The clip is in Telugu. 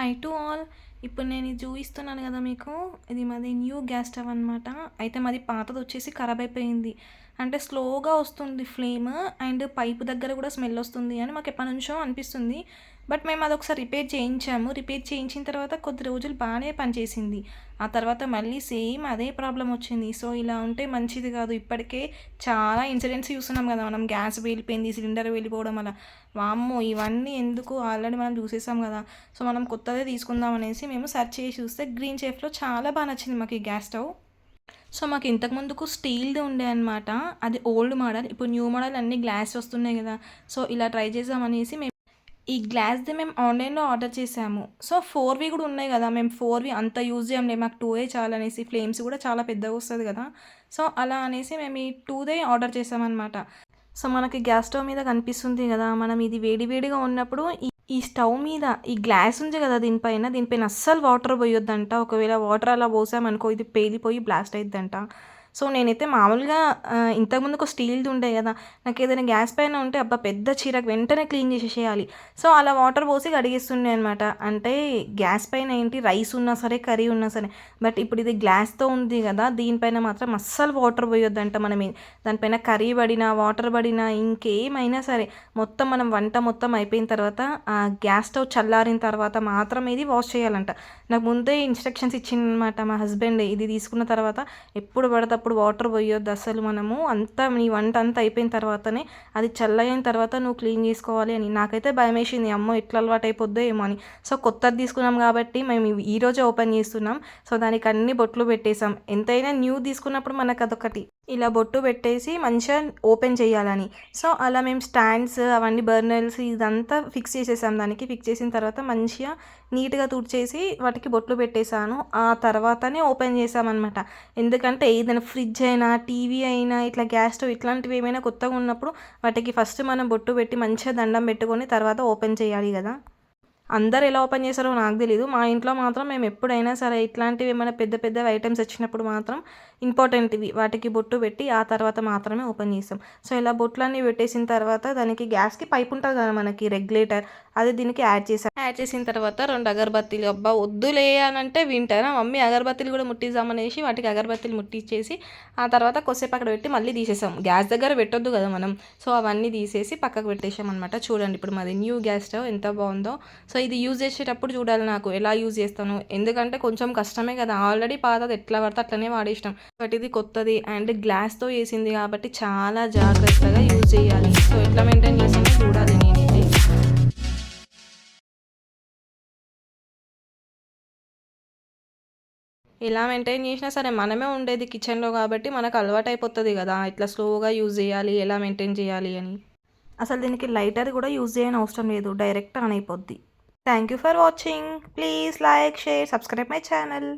High to all. ఇప్పుడు నేను ఇది చూపిస్తున్నాను కదా మీకు. ఇది మాది న్యూ గ్యాస్ స్టవ్ అనమాట. అయితే మాది పాతది వచ్చేసి ఖరాబ్ అయిపోయింది. అంటే స్లోగా వస్తుంది ఫ్లేమ్, అండ్ పైపు దగ్గర కూడా స్మెల్ వస్తుంది అని మాకు ఎప్పటి నుంచో అనిపిస్తుంది. బట్ మేము అదొకసారి రిపేర్ చేయించాము. రిపేర్ చేయించిన తర్వాత కొద్ది రోజులు బాగానే పనిచేసింది. ఆ తర్వాత మళ్ళీ సేమ్ అదే ప్రాబ్లం వచ్చింది. సో ఇలా ఉంటే మంచిది కాదు. ఇప్పటికే చాలా ఇన్సిడెంట్స్ చూస్తున్నాం కదా మనం. గ్యాస్ వెళ్ళిపోయింది, సిలిండర్ వెళ్ళిపోవడం అలా. వామ్మో, ఇవన్నీ ఎందుకు, ఆల్రెడీ మనం చూసేసాం కదా. సో మనం కొత్తదే తీసుకుందాం అనేసి మేము సెర్చ్ చేసి చూస్తే గ్రీన్ షేఫ్లో చాలా బాగా నచ్చింది మాకు ఈ గ్యాస్ స్టవ్. సో మాకు ఇంతకు ముందుకు స్టీల్ది ఉండే అనమాట. అది ఓల్డ్ మోడల్. ఇప్పుడు న్యూ మోడల్ అన్ని గ్లాస్ వస్తున్నాయి కదా. సో ఇలా ట్రై చేద్దామనేసి మేము ఈ గ్లాస్ది మేము ఆన్లైన్లో ఆర్డర్ చేసాము. సో 4వి కూడా ఉన్నాయి కదా. మేము 4వి అంత యూజ్ చేయంలే, మాకు 2ఏ చాలనేసి. ఫ్లేమ్స్ కూడా చాలా పెద్దగా వస్తుంది కదా. సో అలా అనేసి మేము ఈ 2దే ఆర్డర్ చేసామన్నమాట. సో మనకి గ్యాస్ స్టవ్ మీద కనిపిస్తుంది కదా, మనం ఇది వేడి వేడిగా ఉన్నప్పుడు ఈ స్టవ్ మీద ఈ గ్లాస్ ఉంది కదా, దీనిపైన అస్సలు వాటర్ పోయొద్దంట. ఒకవేళ వాటర్ అలా పోసామనుకో ఇది పేలిపోయి బ్లాస్ట్ అయిద్దంట. సో నేనైతే మామూలుగా ఇంతకుముందుకు స్టీల్ది ఉండే కదా, నాకు ఏదైనా గ్యాస్ పైన ఉంటే అబ్బా పెద్ద చీరకు వెంటనే క్లీన్ చేసేసేయాలి. సో అలా వాటర్ పోసి కడిగిస్తుండే అనమాట. అంటే గ్యాస్ పైన ఏంటి, రైస్ ఉన్నా సరే కర్రీ ఉన్నా సరే. బట్ ఇప్పుడు ఇది గ్లాస్తో ఉంది కదా, దీనిపైన మాత్రం అస్సలు వాటర్ పోయొద్దంట. మనం దానిపైన కర్రీ పడినా వాటర్ పడినా ఇంకేమైనా సరే మొత్తం మనం వంట మొత్తం అయిపోయిన తర్వాత ఆ గ్యాస్ స్టవ్ చల్లారిన తర్వాత మాత్రం ఇది వాష్ చేయాలంట. నాకు ముందే ఇన్స్ట్రక్షన్స్ ఇచ్చిందనమాట మా హస్బెండ్. ఇది తీసుకున్న తర్వాత ఎప్పుడు పడితే అప్పుడు వాటర్ పోయొద్దు అసలు. మనము అంతా నీ వంట అంతా అయిపోయిన తర్వాతనే అది చల్లయిన తర్వాత నువ్వు క్లీన్ చేసుకోవాలి అని. నాకైతే భయం వేసింది, అమ్మో ఎట్లా అలవాటు అయిపోద్దో ఏమో అని. సో కొత్తది తీసుకున్నాం కాబట్టి మేము ఈరోజే ఓపెన్ చేస్తున్నాం. సో దానికి అన్ని బొట్లు పెట్టేసాం. ఎంతైనా న్యూ తీసుకున్నప్పుడు మనకు అదొకటి ఇలా బొట్టు పెట్టేసి మంచిగా ఓపెన్ చేయాలని. సో అలా మేము స్టాండ్స్ అవన్నీ బర్నర్స్ ఇదంతా ఫిక్స్ చేసేసాం. దానికి ఫిక్స్ చేసిన తర్వాత మంచిగా నీట్గా తుడిచేసి వాటికి బొట్లు పెట్టేశాను. ఆ తర్వాతనే ఓపెన్ చేసామన్నమాట. ఎందుకంటే ఏదైనా ఫ్రిడ్జ్ అయినా టీవీ అయినా ఇట్లా గ్యాస్ స్టవ్ ఇట్లాంటివి ఏమైనా కొత్తగా ఉన్నప్పుడు వాటికి ఫస్ట్ మనం బొట్టు పెట్టి మంచిగా దండం పెట్టుకొని తర్వాత ఓపెన్ చేయాలి కదా. అందరు ఎలా ఓపెన్ చేస్తారో నాకు తెలీదు. మా ఇంట్లో మాత్రం మేము ఎప్పుడైనా సరే ఇట్లాంటివి ఏమైనా పెద్ద పెద్దవి ఐటమ్స్ వచ్చినప్పుడు మాత్రం ఇంపార్టెంట్వి వాటికి బొట్టు పెట్టి ఆ తర్వాత మాత్రమే ఓపెన్ చేస్తాం. సో ఇలా బొట్లన్నీ పెట్టేసిన తర్వాత దానికి గ్యాస్కి పైప్ ఉంటుంది కదా మనకి రెగ్యులేటర్, అది దీనికి యాడ్ చేసిన తర్వాత 2 అగరబత్తీలు. అబ్బా వద్దులే అని అంటే వింటారా మమ్మీ, అగరబత్తీలు కూడా ముట్టిద్దామనేసి వాటికి అగరబత్తీలు ముట్టించేసి ఆ తర్వాత కొద్దిసేపు అక్కడ పెట్టి మళ్ళీ తీసేసాం. గ్యాస్ దగ్గర పెట్టొద్దు కదా మనం. సో అవన్నీ తీసేసి పక్కకు పెట్టేసాం అనమాట. చూడండి ఇప్పుడు మాది న్యూ గ్యాస్ స్టవ్ ఎంత బాగుందో. సో ఇది యూజ్ చేసేటప్పుడు చూడాలి నాకు ఎలా యూజ్ చేస్తాను. ఎందుకంటే కొంచెం కష్టమే కదా, ఆల్రెడీ పాతది ఎట్లా పడితే అట్లనే వాడేసినాం. బట్ ఇది కొత్తది అండ్ గ్లాస్తో వేసింది కాబట్టి చాలా జాగ్రత్తగా యూజ్ చేయాలి. సో ఎట్లా మెయింటైన్ చేసానో చూడాలి నేనైతే. ఎలా మెయింటైన్ చేసినా సరే మనమే ఉండేది కిచెన్లో కాబట్టి మనకు అలవాటు అయిపోతుంది కదా, ఇట్లా స్లోగా యూజ్ చేయాలి, ఎలా మెయింటైన్ చేయాలి అని. అసలు దీనికి లైటర్ కూడా యూజ్ చేయని అవసరం లేదు, డైరెక్ట్ ఆన్ అయిపోద్ది. Thank you for watching. Please like, share, subscribe my channel.